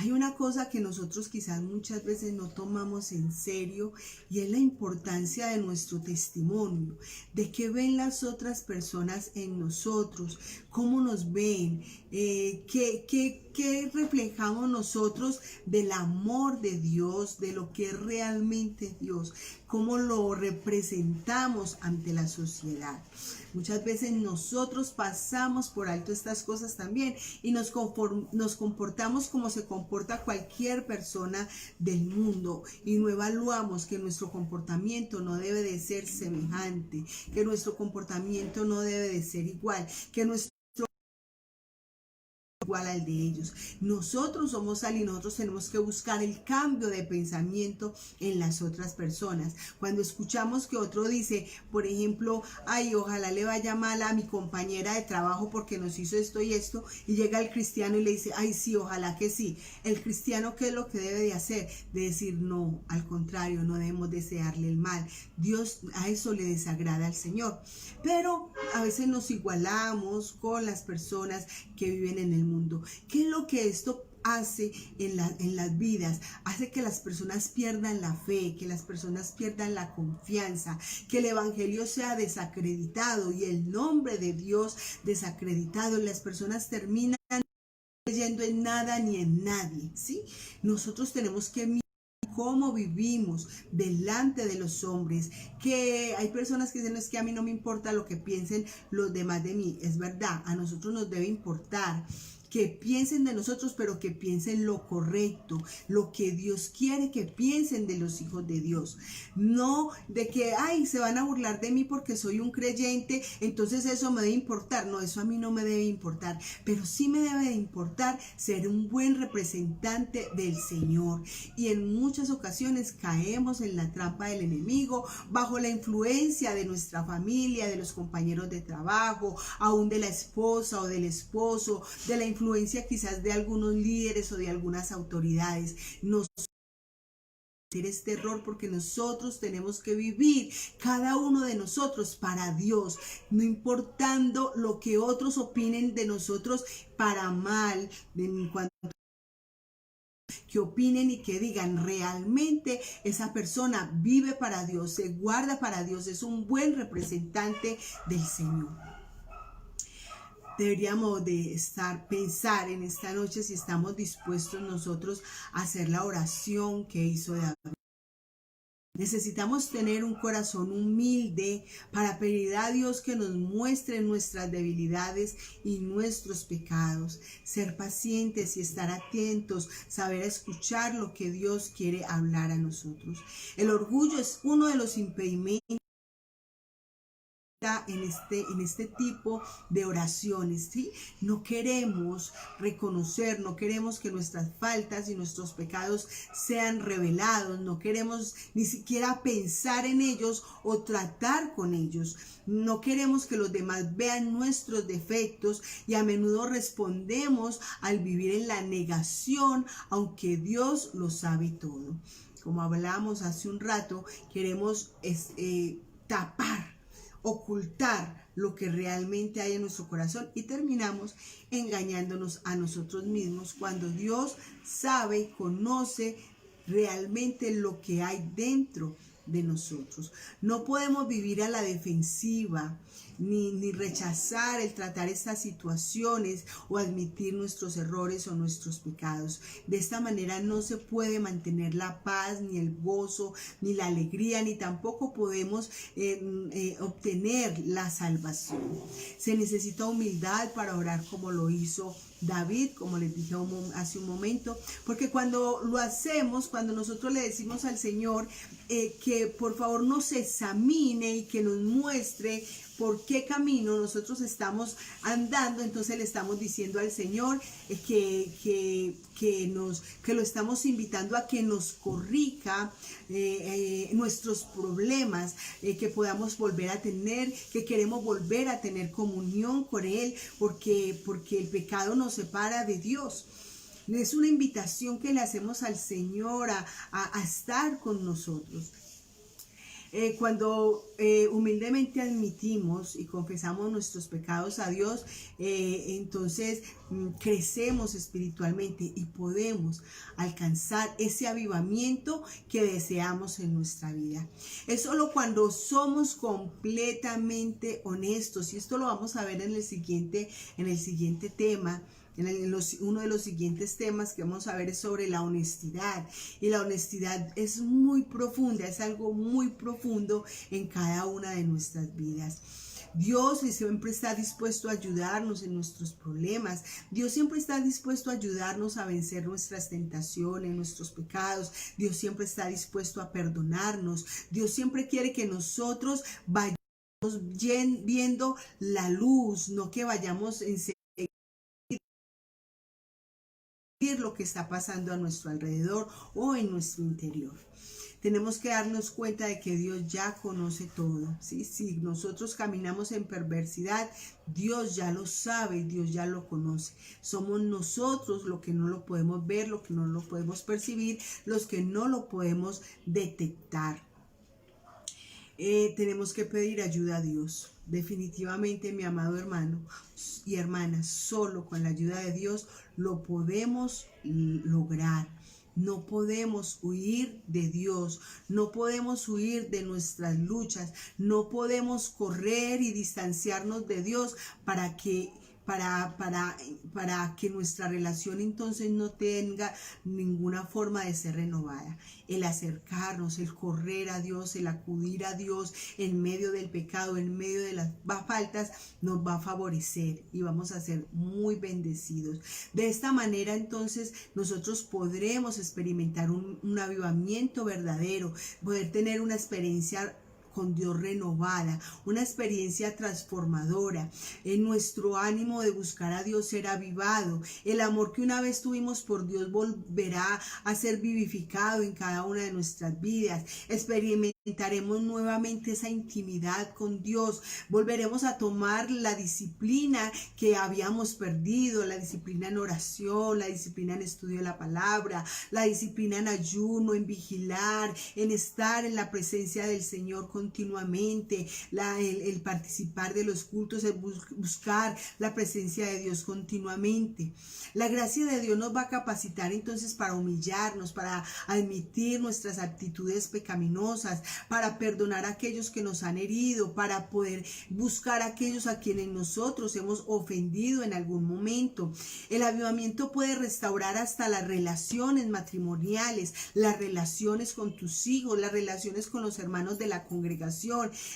Hay una cosa que nosotros quizás muchas veces no tomamos en serio y es la importancia de nuestro testimonio, de qué ven las otras personas en nosotros, cómo nos ven, qué reflejamos nosotros del amor de Dios, de lo que es realmente Dios, cómo lo representamos ante la sociedad. Muchas veces nosotros pasamos por alto estas cosas también y nos comportamos como se comporta cualquier persona del mundo y no evaluamos que nuestro comportamiento no debe de ser semejante, que nuestro comportamiento no debe de ser igual, que nuestro igual al de ellos. Nosotros somos sal y nosotros tenemos que buscar el cambio de pensamiento en las otras personas. Cuando escuchamos que otro dice, por ejemplo, ay, ojalá le vaya mal a mi compañera de trabajo porque nos hizo esto y esto, y llega el cristiano y le dice, ay, sí, ojalá que sí. El cristiano, ¿qué es lo que debe de hacer? De decir, no, al contrario, no debemos desearle el mal. Dios a eso le desagrada al Señor. Pero a veces nos igualamos con las personas que viven en el mundo. ¿Qué es lo que esto hace en las vidas? Hace que las personas pierdan la fe, que las personas pierdan la confianza, que el evangelio sea desacreditado y el nombre de Dios desacreditado. Las personas terminan creyendo en nada ni en nadie, ¿sí? Nosotros tenemos que mirar cómo vivimos delante de los hombres, que hay personas que dicen, no, es que a mí no me importa lo que piensen los demás de mí. Es verdad, a nosotros nos debe importar que piensen de nosotros, pero que piensen lo correcto, lo que Dios quiere que piensen de los hijos de Dios. No de que, ay, se van a burlar de mí porque soy un creyente, entonces eso me debe importar. No, eso a mí no me debe importar, pero sí me debe de importar ser un buen representante del Señor. Y en muchas ocasiones caemos en la trampa del enemigo, bajo la influencia de nuestra familia, de los compañeros de trabajo, aún de la esposa o del esposo, de la influencia quizás de algunos líderes o de algunas autoridades. Nos este error porque nosotros tenemos que vivir cada uno de nosotros para Dios, no importando lo que otros opinen de nosotros para mal, en cuanto que opinen y que digan, realmente esa persona vive para Dios, se guarda para Dios, es un buen representante del Señor. Deberíamos de pensar en esta noche si estamos dispuestos nosotros a hacer la oración que hizo David. Necesitamos tener un corazón humilde para pedir a Dios que nos muestre nuestras debilidades y nuestros pecados. Ser pacientes y estar atentos, saber escuchar lo que Dios quiere hablar a nosotros. El orgullo es uno de los impedimentos en este tipo de oraciones, ¿sí? No queremos reconocer, no queremos que nuestras faltas y nuestros pecados sean revelados, no queremos ni siquiera pensar en ellos o tratar con ellos. No queremos que los demás vean nuestros defectos y a menudo respondemos al vivir en la negación, aunque Dios lo sabe todo. Como hablamos hace un rato, queremos tapar, ocultar lo que realmente hay en nuestro corazón y terminamos engañándonos a nosotros mismos cuando Dios sabe, conoce realmente lo que hay dentro de nosotros. No podemos vivir a la defensiva ni rechazar el tratar estas situaciones o admitir nuestros errores o nuestros pecados. De esta manera no se puede mantener la paz, ni el gozo, ni la alegría, ni tampoco podemos obtener la salvación. Se necesita humildad para orar como lo hizo David, como les dije hace un momento, porque cuando lo hacemos, cuando nosotros le decimos al Señor que por favor nos examine y que nos muestre por qué camino nosotros estamos andando, entonces le estamos diciendo al Señor que lo estamos invitando a que nos corrija nuestros problemas, que podamos volver a tener, que queremos volver a tener comunión con Él, porque el pecado nos separa de Dios. Es una invitación que le hacemos al Señor a estar con nosotros. Cuando humildemente admitimos y confesamos nuestros pecados a Dios, entonces crecemos espiritualmente y podemos alcanzar ese avivamiento que deseamos en nuestra vida. Es solo cuando somos completamente honestos, y esto lo vamos a ver en el siguiente tema. Uno de los siguientes temas que vamos a ver es sobre la honestidad, y la honestidad es muy profunda, es algo muy profundo en cada una de nuestras vidas. Dios siempre está dispuesto a ayudarnos en nuestros problemas. Dios siempre está dispuesto a ayudarnos a vencer nuestras tentaciones, nuestros pecados. Dios siempre está dispuesto a perdonarnos. Dios siempre quiere que nosotros vayamos viendo la luz, no que vayamos en lo que está pasando a nuestro alrededor o en nuestro interior. Tenemos que darnos cuenta de que Dios ya conoce todo, ¿sí? Si nosotros caminamos en perversidad, Dios ya lo sabe, Dios ya lo conoce. Somos nosotros los que no lo podemos ver, los que no lo podemos percibir, los que no lo podemos detectar. Tenemos que pedir ayuda a Dios. Definitivamente, mi amado hermano y hermana, solo con la ayuda de Dios lo podemos lograr. No podemos huir de Dios, no podemos huir de nuestras luchas, no podemos correr y distanciarnos de Dios para que nuestra relación entonces no tenga ninguna forma de ser renovada. El acercarnos, el correr a Dios, el acudir a Dios en medio del pecado, en medio de las faltas, nos va a favorecer y vamos a ser muy bendecidos. De esta manera entonces nosotros podremos experimentar un avivamiento verdadero, poder tener una experiencia con Dios renovada, una experiencia transformadora. En nuestro ánimo de buscar a Dios será avivado. El amor que una vez tuvimos por Dios volverá a ser vivificado en cada una de nuestras vidas. Experimentaremos nuevamente esa intimidad con Dios. Volveremos a tomar la disciplina que habíamos perdido, la disciplina en oración, la disciplina en estudio de la palabra, la disciplina en ayuno, en vigilar, en estar en la presencia del Señor continuamente, el participar de los cultos, el buscar la presencia de Dios continuamente. La gracia de Dios nos va a capacitar entonces para humillarnos, para admitir nuestras actitudes pecaminosas, para perdonar a aquellos que nos han herido, para poder buscar a aquellos a quienes nosotros hemos ofendido en algún momento. El avivamiento puede restaurar hasta las relaciones matrimoniales, las relaciones con tus hijos, las relaciones con los hermanos de la congregación.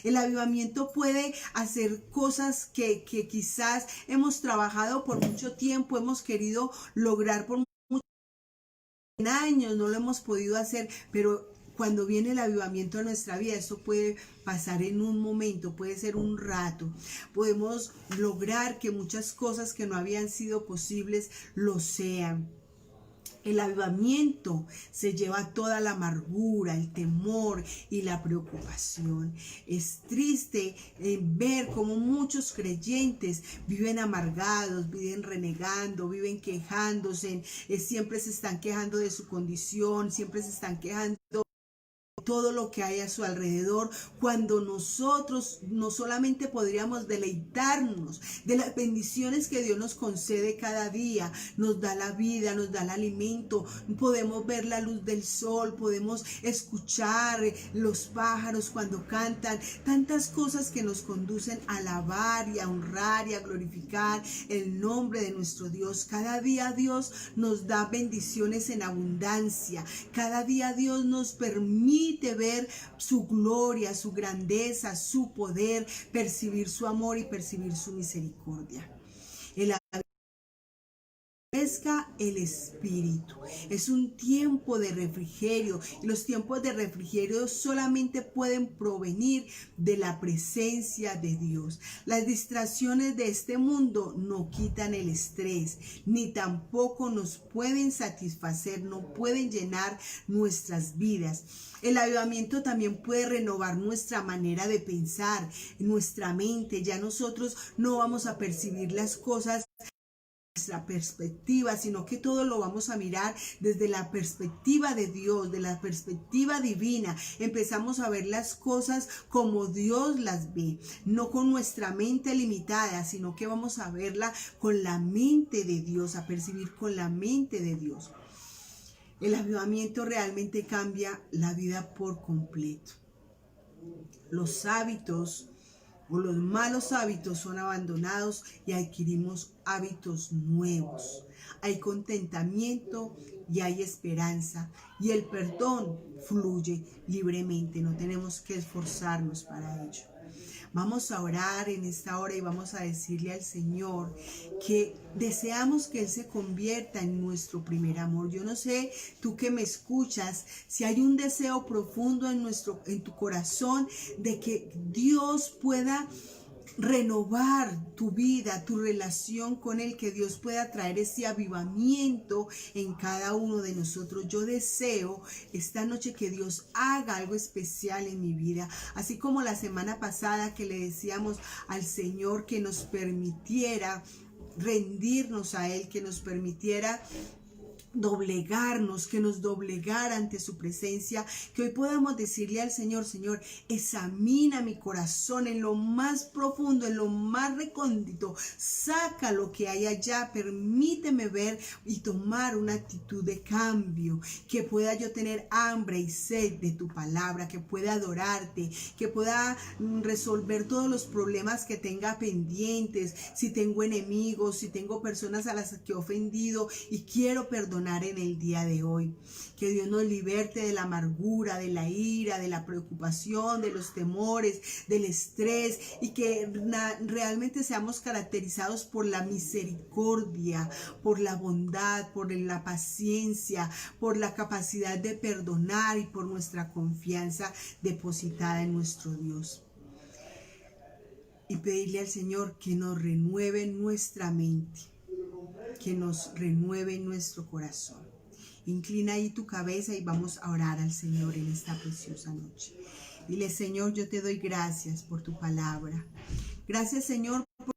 El avivamiento puede hacer cosas que quizás hemos trabajado por mucho tiempo, hemos querido lograr por muchos años, no lo hemos podido hacer, pero cuando viene el avivamiento a nuestra vida, esto puede pasar en un momento, puede ser un rato. Podemos lograr que muchas cosas que no habían sido posibles lo sean. El avivamiento se lleva toda la amargura, el temor y la preocupación. Es triste ver cómo muchos creyentes viven amargados, viven renegando, viven quejándose, siempre se están quejando de su condición, siempre se están quejando todo lo que hay a su alrededor, cuando nosotros no solamente podríamos deleitarnos de las bendiciones que Dios nos concede cada día, nos da la vida, nos da el alimento, podemos ver la luz del sol, podemos escuchar los pájaros cuando cantan, tantas cosas que nos conducen a alabar y a honrar y a glorificar el nombre de nuestro Dios. Cada día Dios nos da bendiciones en abundancia, cada día Dios nos permite ver su gloria, su grandeza, su poder, percibir su amor y percibir su misericordia. El espíritu es un tiempo de refrigerio, y los tiempos de refrigerio solamente pueden provenir de la presencia de Dios. Las distracciones de este mundo no quitan el estrés, ni tampoco nos pueden satisfacer, no pueden llenar nuestras vidas. El avivamiento también puede renovar nuestra manera de pensar, nuestra mente. Ya nosotros no vamos a percibir las cosas nuestra perspectiva, sino que todo lo vamos a mirar desde la perspectiva de Dios, de la perspectiva divina. Empezamos a ver las cosas como Dios las ve, no con nuestra mente limitada, sino que vamos a verla con la mente de Dios, a percibir con la mente de Dios. El avivamiento realmente cambia la vida por completo. Los hábitos o los malos hábitos son abandonados y adquirimos hábitos nuevos. Hay contentamiento y hay esperanza, y el perdón fluye libremente. No tenemos que esforzarnos para ello. Vamos a orar en esta hora y vamos a decirle al Señor que deseamos que Él se convierta en nuestro primer amor. Yo no sé, tú que me escuchas, si hay un deseo profundo en tu corazón de que Dios pueda renovar tu vida, tu relación con Él, que Dios pueda traer ese avivamiento en cada uno de nosotros. Yo deseo esta noche que Dios haga algo especial en mi vida, así como la semana pasada que le decíamos al Señor que nos permitiera rendirnos a Él, que nos permitiera doblegarnos, que nos doblegara ante su presencia, que hoy podamos decirle al Señor: Señor, examina mi corazón en lo más profundo, en lo más recóndito, saca lo que hay allá, permíteme ver y tomar una actitud de cambio, que pueda yo tener hambre y sed de tu palabra, que pueda adorarte, que pueda resolver todos los problemas que tenga pendientes, si tengo enemigos, si tengo personas a las que he ofendido y quiero perdonar en el día de hoy. Que Dios nos liberte de la amargura, de la ira, de la preocupación, de los temores, del estrés, y que realmente seamos caracterizados por la misericordia, por la bondad, por la paciencia, por la capacidad de perdonar y por nuestra confianza depositada en nuestro Dios. Y pedirle al Señor que nos renueve nuestra mente, que nos renueve nuestro corazón. Inclina ahí tu cabeza y vamos a orar al Señor en esta preciosa noche. Dile: Señor, yo te doy gracias por tu palabra. Gracias, Señor, por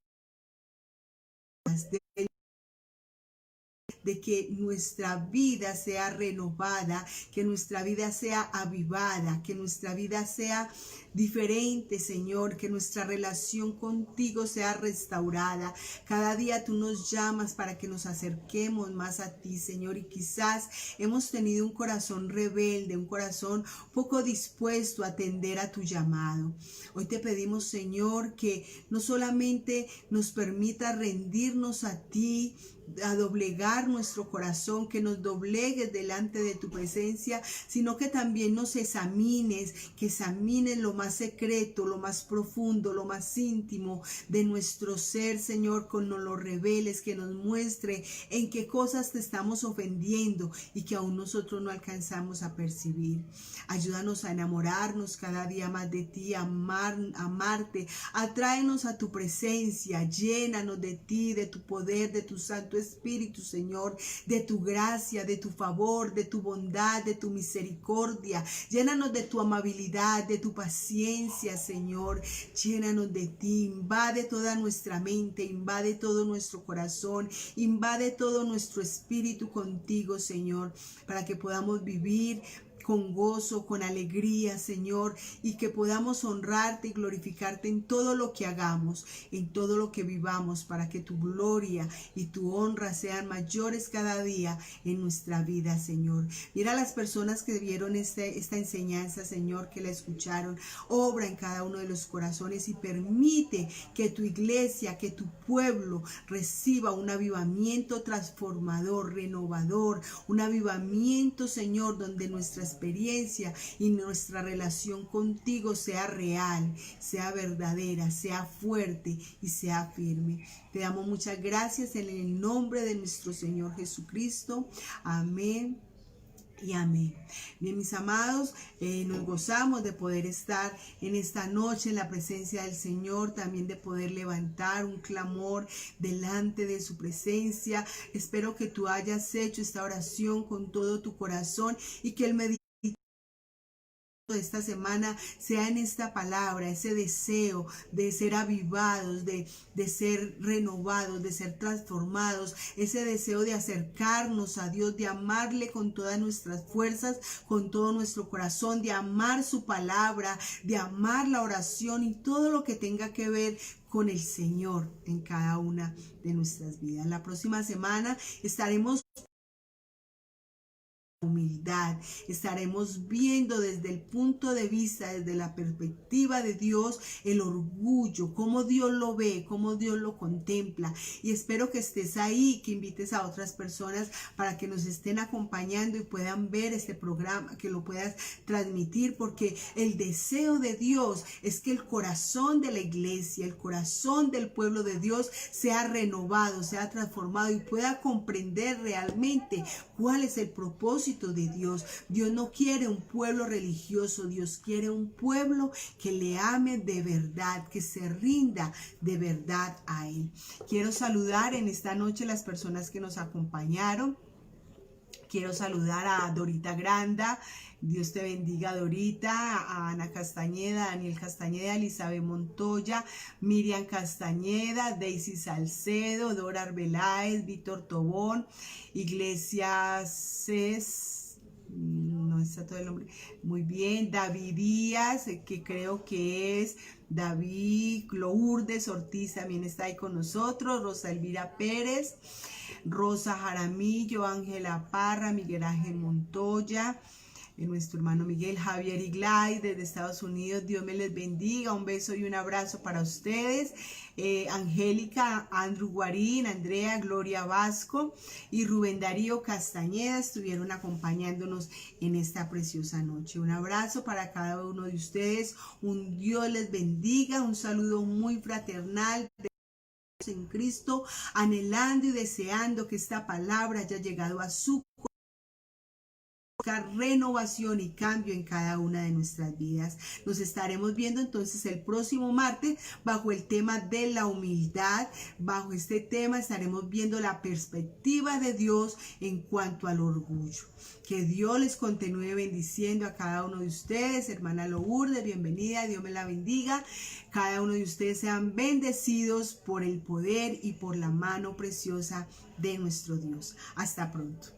de que nuestra vida sea renovada, que nuestra vida sea avivada, que nuestra vida sea diferente, Señor, que nuestra relación contigo sea restaurada. Cada día tú nos llamas para que nos acerquemos más a ti, Señor, y quizás hemos tenido un corazón rebelde, un corazón poco dispuesto a atender a tu llamado. Hoy te pedimos, Señor, que no solamente nos permita rendirnos a ti, a doblegar nuestro corazón, que nos doblegues delante de tu presencia, sino que también nos examines, que examines lo más secreto, lo más profundo, lo más íntimo de nuestro ser, Señor, que nos lo reveles, que nos muestre en qué cosas te estamos ofendiendo y que aún nosotros no alcanzamos a percibir. Ayúdanos a enamorarnos cada día más de ti, amarte, atráenos a tu presencia, llénanos de ti, de tu poder, de tu Santo Espíritu, Señor, de tu gracia, de tu favor, de tu bondad, de tu misericordia. Llénanos de tu amabilidad, de tu paciencia, Señor. Llénanos de ti, invade toda nuestra mente, invade todo nuestro corazón, invade todo nuestro espíritu contigo, Señor, para que podamos vivir con gozo, con alegría, Señor, y que podamos honrarte y glorificarte en todo lo que hagamos, en todo lo que vivamos, para que tu gloria y tu honra sean mayores cada día en nuestra vida, Señor. Mira a las personas que vieron esta enseñanza, Señor, que la escucharon. Obra en cada uno de los corazones y permite que tu iglesia, que tu pueblo reciba un avivamiento transformador, renovador, un avivamiento, Señor, donde nuestra experiencia y nuestra relación contigo sea real, sea verdadera, sea fuerte y sea firme. Te damos muchas gracias en el nombre de nuestro Señor Jesucristo. Amén y amén. Bien, mis amados, nos gozamos de poder estar en esta noche en la presencia del Señor, también de poder levantar un clamor delante de su presencia. Espero que tú hayas hecho esta oración con todo tu corazón y que el de esta semana sea en esta palabra, ese deseo de ser avivados, de ser renovados, de ser transformados, ese deseo de acercarnos a Dios, de amarle con todas nuestras fuerzas, con todo nuestro corazón, de amar su palabra, de amar la oración y todo lo que tenga que ver con el Señor en cada una de nuestras vidas. La próxima semana estaremos humildad, estaremos viendo desde el punto de vista, desde la perspectiva de Dios, el orgullo, cómo Dios lo ve, cómo Dios lo contempla, y espero que estés ahí, que invites a otras personas para que nos estén acompañando y puedan ver este programa, que lo puedas transmitir, porque el deseo de Dios es que el corazón de la iglesia, el corazón del pueblo de Dios sea renovado, sea transformado y pueda comprender realmente cuál es el propósito de Dios. Dios no quiere un pueblo religioso, Dios quiere un pueblo que le ame de verdad, que se rinda de verdad a Él. Quiero saludar en esta noche a las personas que nos acompañaron. Quiero saludar a Dorita Granda, Dios te bendiga Dorita, a Ana Castañeda, Daniel Castañeda, Elizabeth Montoya, Miriam Castañeda, Daisy Salcedo, Dora Arbeláez, Víctor Tobón, Iglesias no está todo el nombre, muy bien, David Díaz, que creo que es David Lourdes Ortiz, también está ahí con nosotros, Rosa Elvira Pérez, Rosa Jaramillo, Ángela Parra, Miguel Ángel Montoya, nuestro hermano Miguel, Javier Iglay desde Estados Unidos, Dios me les bendiga, un beso y un abrazo para ustedes, Angélica, Andrew Guarín, Andrea, Gloria Vasco y Rubén Darío Castañeda estuvieron acompañándonos en esta preciosa noche. Un abrazo para cada uno de ustedes, un Dios les bendiga, un saludo muy fraternal en Cristo, anhelando y deseando que esta palabra haya llegado a su renovación y cambio en cada una de nuestras vidas. Nos estaremos viendo entonces el próximo martes bajo el tema de la humildad. Bajo este tema estaremos viendo la perspectiva de Dios en cuanto al orgullo. Que Dios les continúe bendiciendo a cada uno de ustedes. Hermana Lourdes, bienvenida, Dios me la bendiga. Cada uno de ustedes sean bendecidos por el poder y por la mano preciosa de nuestro Dios. Hasta pronto.